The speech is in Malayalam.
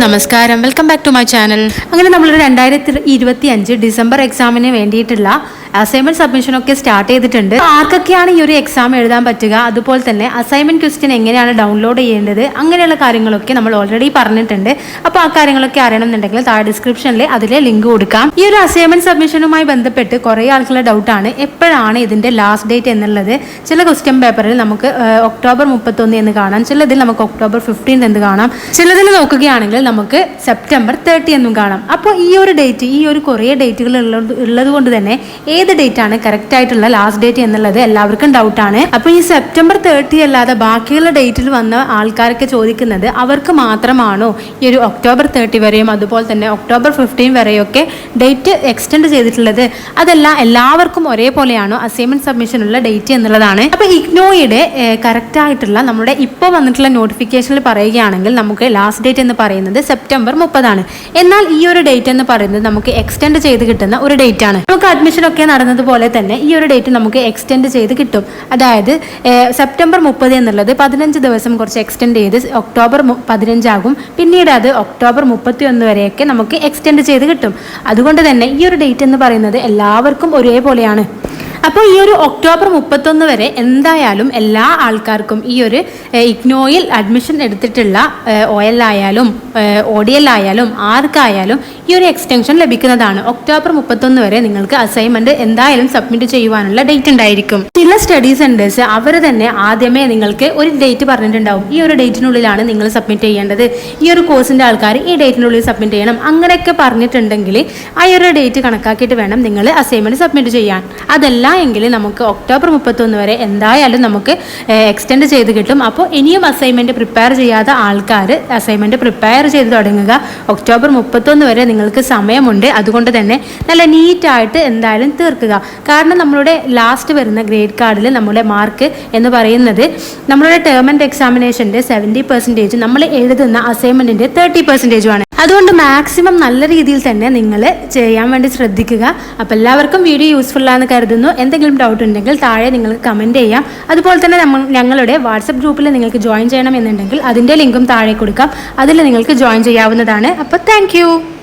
നമസ്കാരം, welcome back to my channel. അങ്ങനെ നമ്മൾ 2025 ഡിസംബർ എക്സാമിന് വേണ്ടിയിട്ടുള്ള അസൈൻമെന്റ് സബ്മിഷൻ ഒക്കെ സ്റ്റാർട്ട് ചെയ്തിട്ടുണ്ട്. ആർക്കൊക്കെയാണ് ഈ ഒരു എക്സാം എഴുതാൻ പറ്റുക, അതുപോലെ തന്നെ അസൈൻമെന്റ് ക്വസ്റ്റ്യൻ എങ്ങനെയാണ് ഡൗൺലോഡ് ചെയ്യേണ്ടത്, അങ്ങനെയുള്ള കാര്യങ്ങളൊക്കെ നമ്മൾ ഓൾറെഡി പറഞ്ഞിട്ടുണ്ട്. അപ്പോൾ ആ കാര്യങ്ങളൊക്കെ അറിയണമെന്നുണ്ടെങ്കിൽ താഴെ ഡിസ്ക്രിപ്ഷനിൽ അതിലെ ലിങ്ക് കൊടുക്കാം. ഈ ഒരു അസൈൻമെന്റ് സബ്മിഷനുമായി ബന്ധപ്പെട്ട് കുറേ ആൾക്കുള്ള ഡൗട്ടാണ് എപ്പോഴാണ് ഇതിന്റെ ലാസ്റ്റ് ഡേറ്റ് എന്നുള്ളത്. ചില ക്വസ്റ്റ്യൻ പേപ്പറിൽ നമുക്ക് ഒക്ടോബർ 31 എന്ന് കാണാം, ചിലതിൽ നമുക്ക് ഒക്ടോബർ 15 എന്ന് കാണാം, ചിലതിൽ നോക്കുകയാണെങ്കിൽ നമുക്ക് സെപ്റ്റംബർ 30 എന്നും കാണാം. അപ്പോൾ ഈ ഒരു ഡേറ്റ്, ഈ ഒരു കുറേ ഡേറ്റുകൾ ഉള്ളത് കൊണ്ട് തന്നെ ഏത് ഡേറ്റ് ആണ് കറക്റ്റ് ആയിട്ടുള്ള ലാസ്റ്റ് ഡേറ്റ് എന്നുള്ളത് എല്ലാവർക്കും ഡൗട്ടാണ്. അപ്പോൾ ഈ സെപ്റ്റംബർ 30 അല്ലാതെ ബാക്കിയുള്ള ഡേറ്റിൽ വന്ന ആൾക്കാരൊക്കെ ചോദിക്കുന്നത് അവർക്ക് മാത്രമാണോ ഈ ഒരു ഒക്ടോബർ 30 വരെയും അതുപോലെ തന്നെ ഒക്ടോബർ 15 വരെയൊക്കെ ഡേറ്റ് എക്സ്റ്റെൻഡ് ചെയ്തിട്ടുള്ളത്, അതല്ല എല്ലാവർക്കും ഒരേപോലെയാണോ അസൈൻമെന്റ് സബ്മിഷനുള്ള ഡേറ്റ് എന്നുള്ളതാണ്. അപ്പോൾ ഇഗ്നോയുടെ കറക്റ്റ് ആയിട്ടുള്ള നമ്മുടെ ഇപ്പോൾ വന്നിട്ടുള്ള നോട്ടിഫിക്കേഷനിൽ പറയുകയാണെങ്കിൽ നമുക്ക് ലാസ്റ്റ് ഡേറ്റ് എന്ന് പറയുന്നത് സെപ്റ്റംബർ 30 എന്നാൽ ഈ ഒരു ഡേറ്റ് എന്ന് പറയുന്നത് നമുക്ക് എക്സ്റ്റെൻഡ് ചെയ്ത് കിട്ടുന്ന ഒരു ഡേറ്റ് ആണ്. നമുക്ക് അഡ്മിഷൻ ഒക്കെ നടന്നതുപോലെ തന്നെ ഈ ഒരു ഡേറ്റ് നമുക്ക് എക്സ്റ്റെൻഡ് ചെയ്ത് കിട്ടും. അതായത് സെപ്റ്റംബർ 30 എന്നുള്ളത് 15 ദിവസം കുറച്ച് എക്സ്റ്റെൻഡ് ചെയ്ത് ഒക്ടോബർ 15 ആകും. പിന്നീട് അത് ഒക്ടോബർ 31 വരെയൊക്കെ നമുക്ക് എക്സ്റ്റെൻഡ് ചെയ്ത് കിട്ടും. അതുകൊണ്ട് തന്നെ ഈ ഒരു ഡേറ്റ് എന്ന് പറയുന്നത് എല്ലാവർക്കും ഒരേപോലെയാണ്. അപ്പോൾ ഈ ഒരു ഒക്ടോബർ 31 വരെ എന്തായാലും എല്ലാ ആൾക്കാർക്കും ഈ ഒരു ഇഗ്നോയിൽ അഡ്മിഷൻ എടുത്തിട്ടുള്ള OL ആയാലും ODL ആയാലും ആർക്കായാലും ഈ ഒരു എക്സ്റ്റൻഷൻ ലഭിക്കുന്നതാണ്. ഒക്ടോബർ 31 വരെ നിങ്ങൾക്ക് അസൈൻമെന്റ് എന്തായാലും സബ്മിറ്റ് ചെയ്യുവാനുള്ള ഡേറ്റ് ഉണ്ടായിരിക്കും. ചില സ്റ്റഡി സെന്റേഴ്സ് അവർ തന്നെ ആദ്യമേ നിങ്ങൾക്ക് ഒരു ഡേറ്റ് പറഞ്ഞിട്ടുണ്ടാവും, ഈ ഒരു ഡേറ്റിനുള്ളിലാണ് നിങ്ങൾ സബ്മിറ്റ് ചെയ്യേണ്ടത്, ഈ ഒരു കോഴ്സിന്റെ ആൾക്കാർ ഈ ഡേറ്റിനുള്ളിൽ സബ്മിറ്റ് ചെയ്യണം, അങ്ങനെയൊക്കെ പറഞ്ഞിട്ടുണ്ടെങ്കിൽ ആ ഒരു ഡേറ്റ് കണക്കാക്കിയിട്ട് വേണം നിങ്ങൾ അസൈൻമെന്റ് സബ്മിറ്റ് ചെയ്യാൻ. അതല്ല എങ്കിൽ നമുക്ക് ഒക്ടോബർ 31 വരെ എന്തായാലും നമുക്ക് എക്സ്റ്റെൻഡ് ചെയ്ത് കിട്ടും. അപ്പോൾ ഇനിയും അസൈൻമെന്റ് പ്രിപ്പയർ ചെയ്യാത്ത ആൾക്കാർ അസൈൻമെന്റ് പ്രിപ്പയർ ചെയ്ത് തുടങ്ങുക. ഒക്ടോബർ 31 വരെ നിങ്ങൾക്ക് സമയമുണ്ട്. അതുകൊണ്ട് തന്നെ നല്ല നീറ്റായിട്ട് എന്തായാലും തീർക്കുക. കാരണം നമ്മളുടെ ലാസ്റ്റ് വരുന്ന ഗ്രേഡ് കാർഡിൽ നമ്മുടെ മാർക്ക് എന്ന് പറയുന്നത് നമ്മളുടെ ടേം ആൻഡ് എക്സാമിനേഷൻ്റെ 70% നമ്മൾ എഴുതുന്ന അസൈൻമെന്റിന്റെ 30% ആണ്. അതുകൊണ്ട് മാക്സിമം നല്ല രീതിയിൽ തന്നെ നിങ്ങൾ ചെയ്യാൻ വേണ്ടി ശ്രദ്ധിക്കുക. അപ്പോൾ എല്ലാവർക്കും വീഡിയോ യൂസ്ഫുൾ ആണെന്ന് കരുതുന്നു. എന്തെങ്കിലും ഡൗട്ട് ഉണ്ടെങ്കിൽ താഴെ നിങ്ങൾക്ക് കമൻറ്റ് ചെയ്യാം. അതുപോലെ തന്നെ ഞങ്ങളുടെ വാട്സപ്പ് ഗ്രൂപ്പിൽ നിങ്ങൾക്ക് ജോയിൻ ചെയ്യണം എന്നുണ്ടെങ്കിൽ അതിൻ്റെ ലിങ്കും താഴെ കൊടുക്കാം, അതിൽ നിങ്ങൾക്ക് ജോയിൻ ചെയ്യാവുന്നതാണ്. അപ്പോൾ താങ്ക്